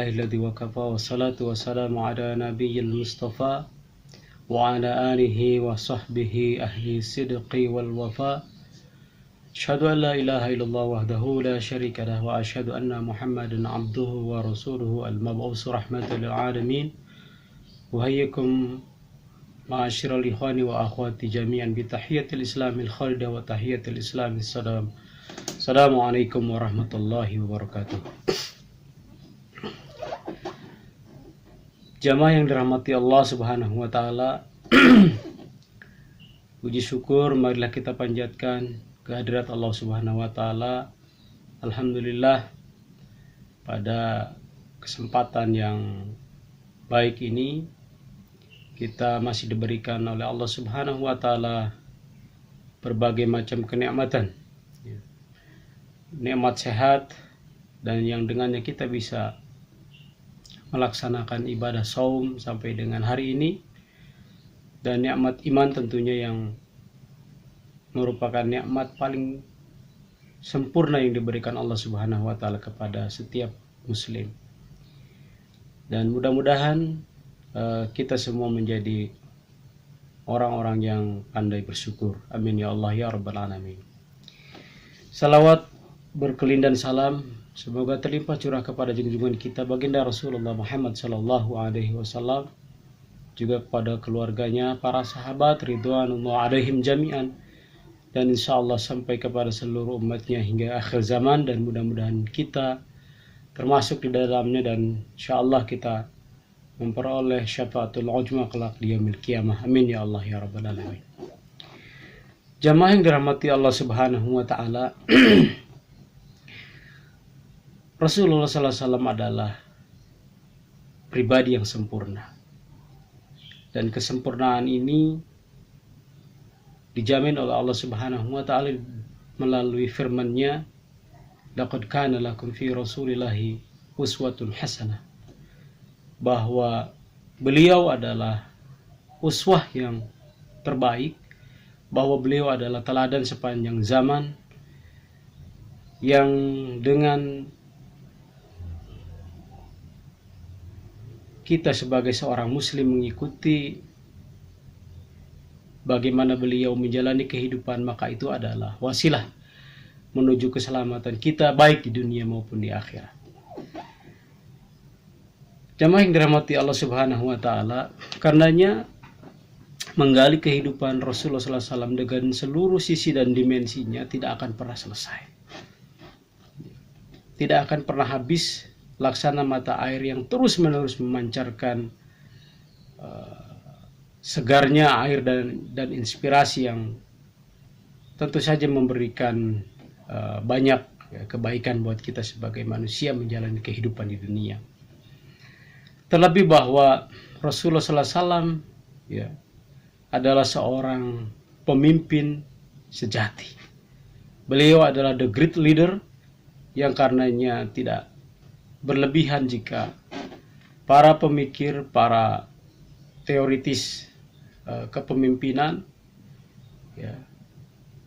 Alhamdulillahilladzi wa kafa wassalatu wassalamu ala nabiyyil mustafa wa ala alihi wa sahbihi ahli sidqi wal wafa. Asyhadu an la ilaha illallah wahdahu la syarika lah wa asyhadu anna Muhammadan abduhu wa rasuluhu al-mab'us rahmatan lil alamin. Uhayyikum ma'asyiral ikhwani wa akhwati jami'an bi tahiyatil islamil khalidah wa tahiyatil islamis salam. Assalamualaikum warahmatullahi wabarakatuh. Jamaah yang dirahmati Allah Subhanahu wa taala, puji syukur marilah kita panjatkan kehadirat Allah Subhanahu wa taala. Alhamdulillah, pada kesempatan yang baik ini kita masih diberikan oleh Allah Subhanahu wa taala berbagai macam kenikmatan. Nikmat sehat dan yang dengannya kita bisa melaksanakan ibadah saum sampai dengan hari ini, dan nikmat iman tentunya yang merupakan nikmat paling sempurna yang diberikan Allah Subhanahu wa taala kepada setiap muslim. Dan mudah-mudahan kita semua menjadi orang-orang yang pandai bersyukur. Amin ya Allah ya rabbal alamin. Salawat berkelindan salam semoga terlimpah curah kepada junjungan kita baginda Rasulullah Muhammad sallallahu alaihi wasallam, juga kepada keluarganya, para sahabat ridwanullah alaihim jami'an, dan insyaallah sampai kepada seluruh umatnya hingga akhir zaman, dan mudah-mudahan kita termasuk di dalamnya, dan insyaallah kita memperoleh syafaatul uzma kelak di yaumil qiyamah. Amin ya Allah ya rabbal alamin. Jamaah yang dirahmati Allah Subhanahu wa taala, Rasulullah SAW adalah pribadi yang sempurna, dan kesempurnaan ini dijamin oleh Allah Subhanahu wa taala melalui firman-Nya, laqad kana lakum fi rasulillahi uswatun hasanah, bahwa beliau adalah uswah yang terbaik, bahwa beliau adalah teladan sepanjang zaman yang dengan kita sebagai seorang muslim mengikuti bagaimana beliau menjalani kehidupan, maka itu adalah wasilah menuju keselamatan kita baik di dunia maupun di akhirat. Jamaah yang dirahmati Allah Subhanahu wa taala, karenanya menggali kehidupan Rasulullah SAW dengan seluruh sisi dan dimensinya tidak akan pernah selesai. Tidak akan pernah habis laksana mata air yang terus-menerus memancarkan segarnya air dan inspirasi yang tentu saja memberikan banyak kebaikan buat kita sebagai manusia menjalani kehidupan di dunia. Terlebih bahwa Rasulullah SAW adalah seorang pemimpin sejati. Beliau adalah the great leader yang karenanya tidak berlebihan jika para pemikir, para teoritis kepemimpinan,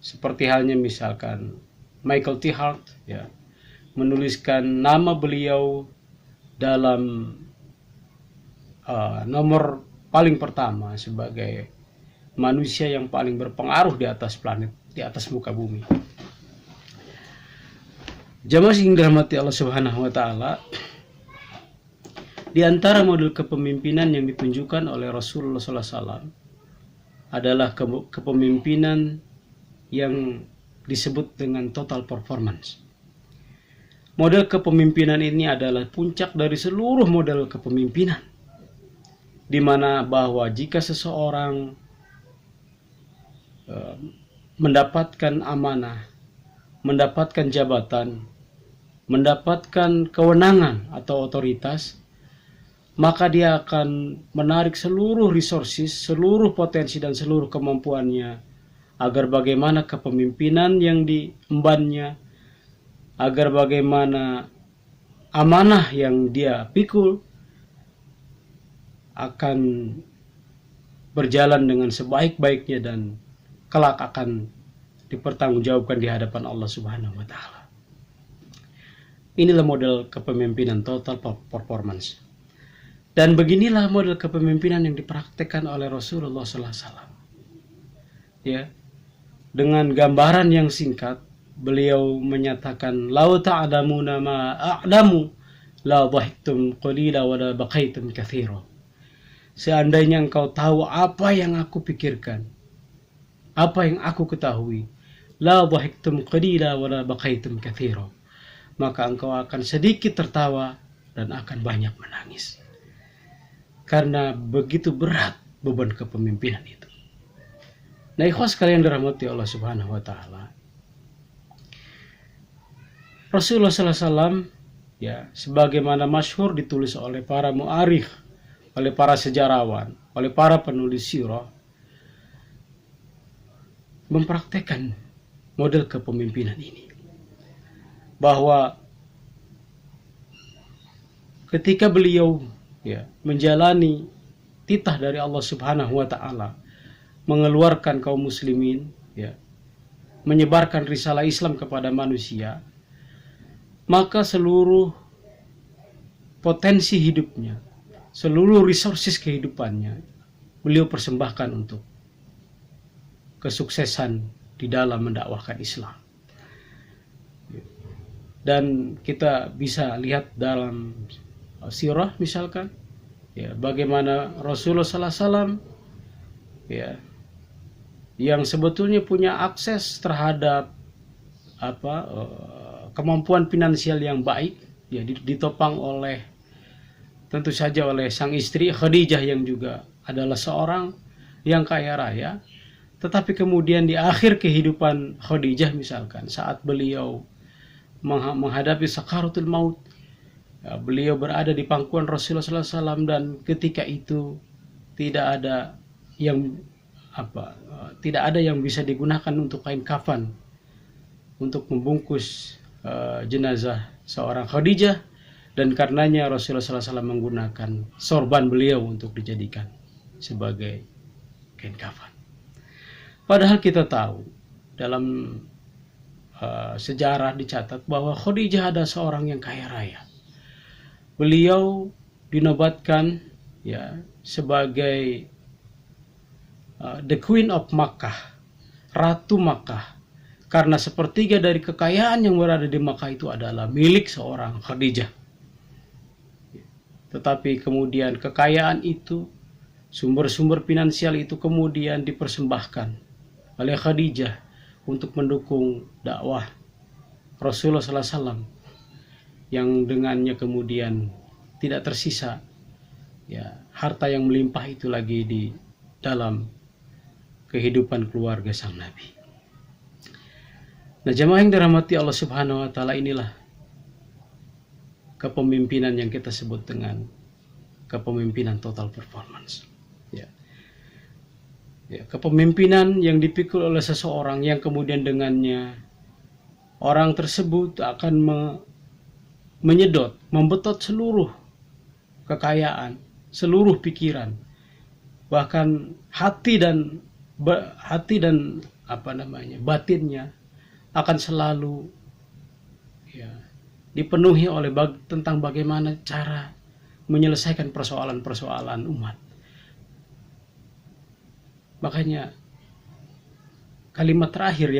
seperti halnya misalkan Michael T. Hart, menuliskan nama beliau dalam nomor paling pertama sebagai manusia yang paling berpengaruh di atas planet, di atas muka bumi. Jamaah yang dirahmati Allah Subhanahu wa taala, di antara model kepemimpinan yang ditunjukkan oleh Rasulullah SAW adalah kepemimpinan yang disebut dengan total performance. Model kepemimpinan ini adalah puncak dari seluruh model kepemimpinan, di mana bahwa jika seseorang mendapatkan amanah, mendapatkan jabatan, mendapatkan kewenangan atau otoritas, maka dia akan menarik seluruh resources, seluruh potensi dan seluruh kemampuannya agar bagaimana kepemimpinan yang diembannya, agar bagaimana amanah yang dia pikul akan berjalan dengan sebaik-baiknya dan kelak akan dipertanggungjawabkan di hadapan Allah Subhanahu wa taala. Inilah model kepemimpinan total performance. Dan beginilah model kepemimpinan yang dipraktekkan oleh Rasulullah SAW. Ya, dengan gambaran yang singkat, beliau menyatakan, "Lau ta'lamuna ma a'lamu, la dhahiktum qalila wa la baqaitum katsira." Seandainya engkau tahu apa yang aku pikirkan, apa yang aku ketahui, la dhahiktum qalila wa la baqaitum katsira, maka engkau akan sedikit tertawa dan akan banyak menangis. Karena begitu berat beban kepemimpinan itu. Nah, ikhwas sekalian dirahmati Allah Subhanahu wa taala. Rasulullah SAW, ya, sebagaimana masyhur ditulis oleh para mu'arikh, oleh para sejarawan, oleh para penulis sirah, mempraktekkan model kepemimpinan ini. Bahwa ketika beliau, ya, menjalani titah dari Allah Subhanahu wa taala, mengeluarkan kaum muslimin, ya, menyebarkan risalah Islam kepada manusia, maka seluruh potensi hidupnya, seluruh resources kehidupannya beliau persembahkan untuk kesuksesan di dalam mendakwahkan Islam. Dan kita bisa lihat dalam sirah misalkan, ya, bagaimana Rasulullah SAW, ya, yang sebetulnya punya akses terhadap kemampuan finansial yang baik, ya, ditopang oleh tentu saja oleh sang istri Khadijah yang juga adalah seorang yang kaya raya. Tetapi kemudian di akhir kehidupan Khadijah misalkan, saat beliau menghadapi sakaratul maut, ya, beliau berada di pangkuan Rasulullah SAW, dan ketika itu tidak ada yang bisa digunakan untuk kain kafan untuk membungkus jenazah seorang Khadijah, dan karenanya Rasulullah SAW menggunakan sorban beliau untuk dijadikan sebagai kain kafan. Padahal kita tahu dalam sejarah dicatat bahwa Khadijah adalah seorang yang kaya raya. Beliau dinobatkan, ya, sebagai the Queen of Makkah, Ratu Makkah, karena sepertiga dari kekayaan yang berada di Makkah itu adalah milik seorang Khadijah. Tetapi kemudian kekayaan itu, sumber-sumber finansial itu kemudian dipersembahkan oleh Khadijah untuk mendukung dakwah Rasulullah SAW, yang dengannya kemudian tidak tersisa, ya, harta yang melimpah itu lagi di dalam kehidupan keluarga sang Nabi. Nah, jemaah yang dirahmati Allah Subhanahu wa taala, inilah kepemimpinan yang kita sebut dengan kepemimpinan total performance. Ya. Ya, kepemimpinan yang dipikul oleh seseorang yang kemudian dengannya orang tersebut akan menyedot, membetot seluruh kekayaan, seluruh pikiran, bahkan hati dan batinnya akan selalu, ya, dipenuhi oleh tentang bagaimana cara menyelesaikan persoalan-persoalan umat. Makanya kalimat terakhir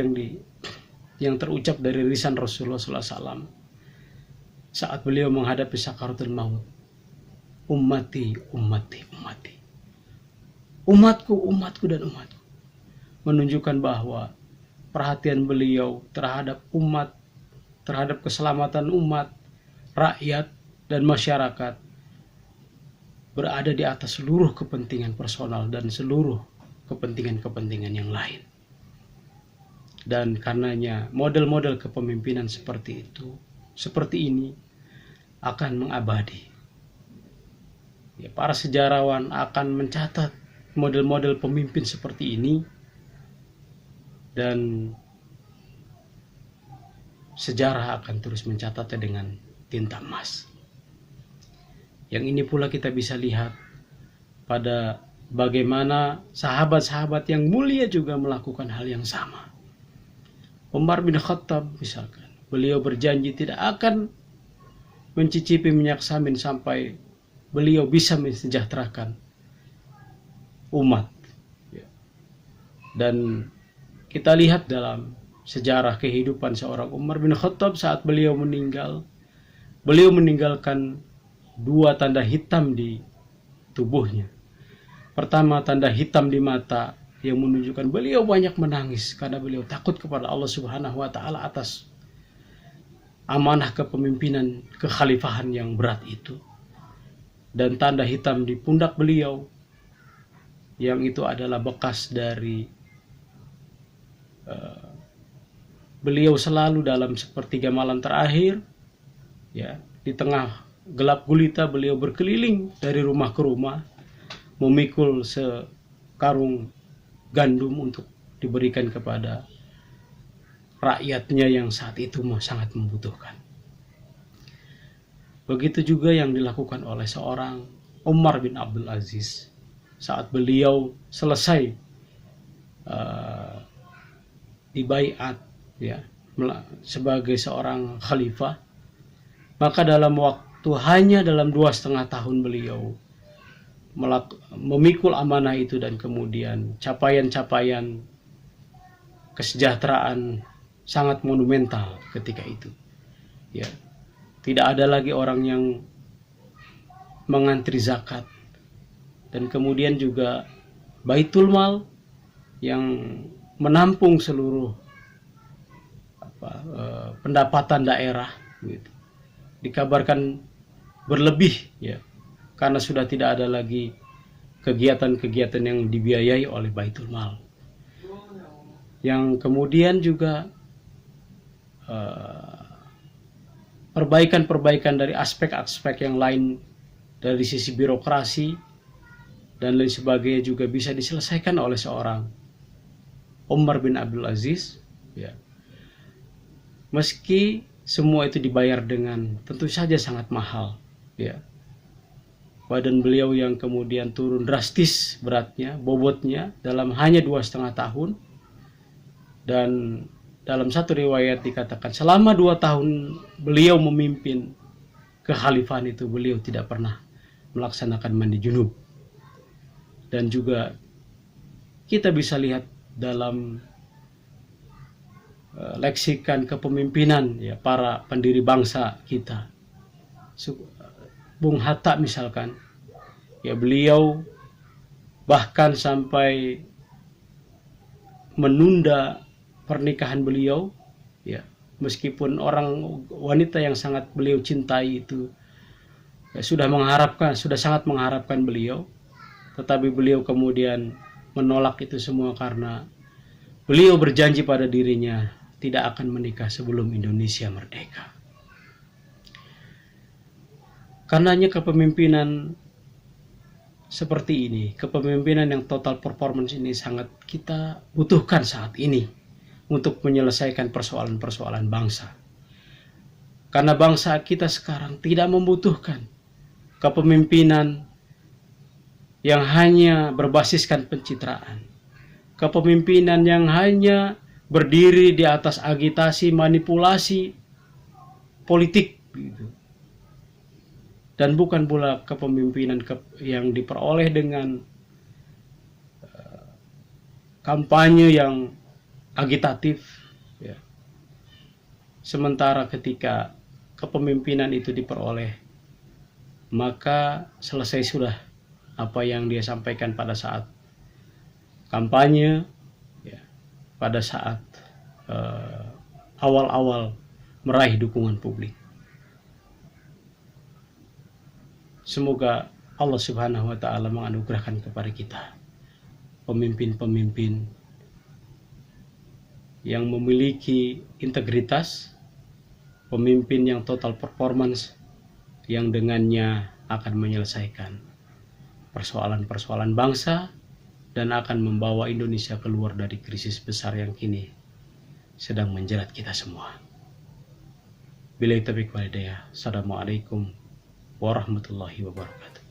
yang terucap dari lisan Rasulullah SAW saat beliau menghadapi sakaratul maut, ummati, ummati, ummati, umatku, umatku, dan umatku, menunjukkan bahwa perhatian beliau terhadap umat, terhadap keselamatan umat, rakyat, dan masyarakat berada di atas seluruh kepentingan personal dan seluruh kepentingan-kepentingan yang lain. Dan karenanya model-model kepemimpinan seperti ini akan mengabadi. Ya, para sejarawan akan mencatat model-model pemimpin seperti ini, dan sejarah akan terus mencatatnya dengan tinta emas. Yang ini pula kita bisa lihat pada bagaimana sahabat-sahabat yang mulia juga melakukan hal yang sama. Umar bin Khattab misalkan, beliau berjanji tidak akan mencicipi minyak samin sampai beliau bisa mensejahterakan umat. Dan kita lihat dalam sejarah kehidupan seorang Umar bin Khattab saat beliau meninggal, beliau meninggalkan 2 tanda hitam di tubuhnya. Pertama, tanda hitam di mata yang menunjukkan beliau banyak menangis karena beliau takut kepada Allah Subhanahu wa taala atas amanah kepemimpinan kekhalifahan yang berat itu. Dan tanda hitam di pundak beliau yang itu adalah bekas dari beliau selalu dalam sepertiga malam terakhir, ya, di tengah gelap gulita beliau berkeliling dari rumah ke rumah memikul sekarung gandum untuk diberikan kepada rakyatnya yang saat itu sangat membutuhkan. Begitu juga yang dilakukan oleh seorang Umar bin Abdul Aziz saat beliau selesai dibaiat, ya, sebagai seorang khalifah, maka dalam waktu hanya dalam 2,5 tahun beliau memikul amanah itu dan kemudian capaian-capaian kesejahteraan sangat monumental ketika itu. Ya, tidak ada lagi orang yang mengantri zakat, dan kemudian juga Baitul Mal yang menampung seluruh pendapatan daerah, gitu, dikabarkan berlebih, ya, karena sudah tidak ada lagi kegiatan-kegiatan yang dibiayai oleh Baitul Mal. Yang kemudian juga perbaikan-perbaikan dari aspek-aspek yang lain dari sisi birokrasi dan lain sebagainya juga bisa diselesaikan oleh seorang Umar bin Abdul Aziz, ya. Meski semua itu dibayar dengan tentu saja sangat mahal, ya. Badan beliau yang kemudian turun drastis beratnya, bobotnya dalam hanya 2,5 tahun. Dan dalam satu riwayat dikatakan selama 2 tahun beliau memimpin kekhalifahan itu beliau tidak pernah melaksanakan mandi junub. Dan juga kita bisa lihat dalam leksikan kepemimpinan, ya, para pendiri bangsa kita. Bung Hatta misalkan, ya, beliau bahkan sampai menunda pernikahan beliau, ya, meskipun orang wanita yang sangat beliau cintai itu, ya, sudah sangat mengharapkan beliau, tetapi beliau kemudian menolak itu semua karena beliau berjanji pada dirinya tidak akan menikah sebelum Indonesia merdeka. Karenanya kepemimpinan seperti ini, kepemimpinan yang total performance ini sangat kita butuhkan saat ini untuk menyelesaikan persoalan-persoalan bangsa. Karena bangsa kita sekarang tidak membutuhkan kepemimpinan yang hanya berbasiskan pencitraan, kepemimpinan yang hanya berdiri di atas agitasi, manipulasi politik, gitu. Dan bukan pula kepemimpinan yang diperoleh dengan kampanye yang agitatif, ya. Sementara ketika kepemimpinan itu diperoleh, maka selesai sudah apa yang dia sampaikan pada saat kampanye, ya, pada saat awal-awal meraih dukungan publik. Semoga Allah Subhanahu wa taala menganugerahkan kepada kita pemimpin-pemimpin yang memiliki integritas, pemimpin yang total performance, yang dengannya akan menyelesaikan persoalan-persoalan bangsa dan akan membawa Indonesia keluar dari krisis besar yang kini sedang menjerat kita semua. Billahi taufiq wal hidayah. Assalamualaikum warahmatullahi wabarakatuh.